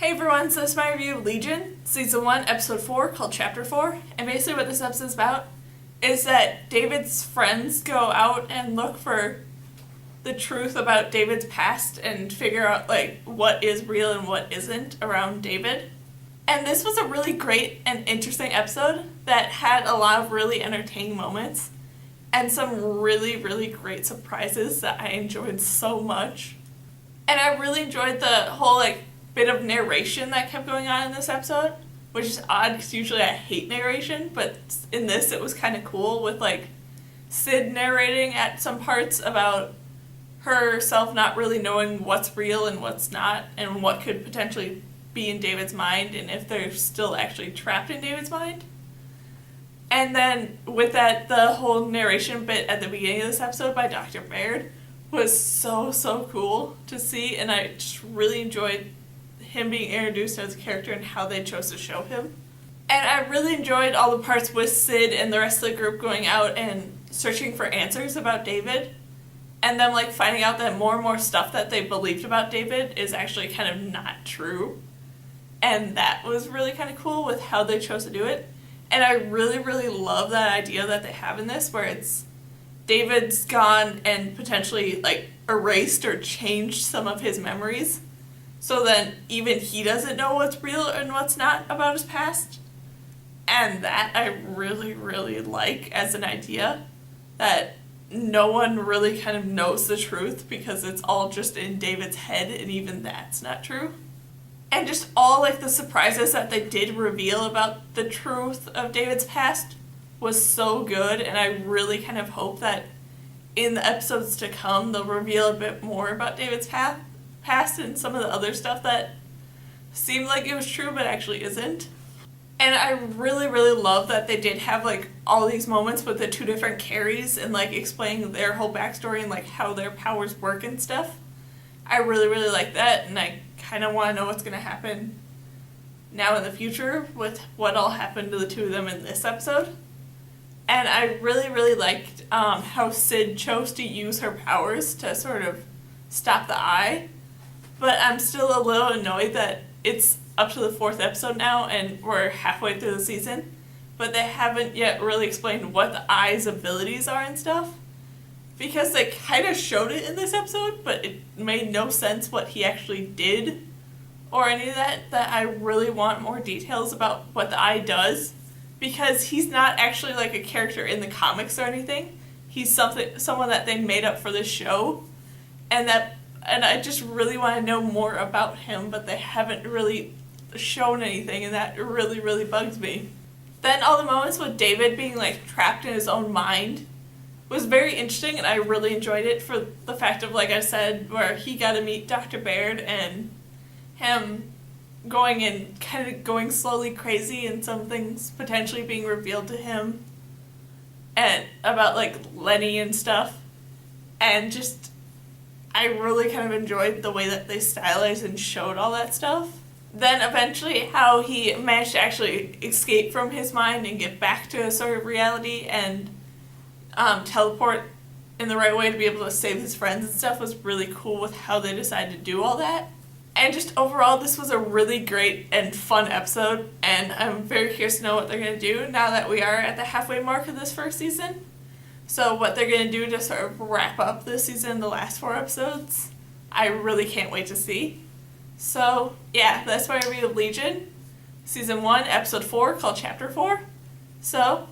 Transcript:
Hey everyone, so this is my review of Legion, Season 1, Episode 4, called Chapter 4, and basically what this episode is about is that David's friends go out and look for the truth about David's past and figure out, what is real and what isn't around David. And this was a really great and interesting episode that had a lot of really entertaining moments and some really, really great surprises that I enjoyed so much. And I really enjoyed the whole, bit of narration that kept going on in this episode, which is odd because usually I hate narration, but in this it was kind of cool with Sid narrating at some parts about herself not really knowing what's real and what's not and what could potentially be in David's mind and if they're still actually trapped in David's mind. And then with that, the whole narration bit at the beginning of this episode by Dr. Baird was so cool to see, and I just really enjoyed him being introduced as a character and how they chose to show him. And I really enjoyed all the parts with Sid and the rest of the group going out and searching for answers about David, and them finding out that more and more stuff that they believed about David is actually kind of not true. And that was really kind of cool with how they chose to do it. And I really love that idea that they have in this, where it's David's gone and potentially erased or changed some of his memories, so then even he doesn't know what's real and what's not about his past. And that I really like as an idea, that no one really kind of knows the truth because it's all just in David's head, and even that's not true. And just all the surprises that they did reveal about the truth of David's past was so good, and I really kind of hope that in the episodes to come they'll reveal a bit more about David's past and some of the other stuff that seemed like it was true but actually isn't. And I really love that they did have all these moments with the two different Carries and explaining their whole backstory and how their powers work and stuff. I really like that, and I kind of want to know what's going to happen now in the future with what all happened to the two of them in this episode. And I really liked how Sid chose to use her powers to sort of stop the Eye. But I'm still a little annoyed that it's up to the 4th episode now and we're halfway through the season, but they haven't yet really explained what the Eye's abilities are and stuff. Because they kind of showed it in this episode, but it made no sense what he actually did or any of that I really want more details about what the Eye does. Because he's not actually a character in the comics or anything. He's someone that they made up for this show. And I just really want to know more about him, but they haven't really shown anything, and that really bugs me. Then all the moments with David being trapped in his own mind was very interesting, and I really enjoyed it for the fact of, I said, where he got to meet Dr. Baird and him going and kind of going slowly crazy and some things potentially being revealed to him and about Lenny and stuff. And just I really kind of enjoyed the way that they stylized and showed all that stuff. Then eventually how he managed to actually escape from his mind and get back to a sort of reality and teleport in the right way to be able to save his friends and stuff was really cool with how they decided to do all that. And just overall, this was a really great and fun episode, and I'm very curious to know what they're going to do now that we are at the halfway mark of this first season. So what they're going to do to sort of wrap up this season, the last 4 episodes, I really can't wait to see. So, yeah, that's my review of Legion, Season 1, Episode 4, called Chapter 4. So,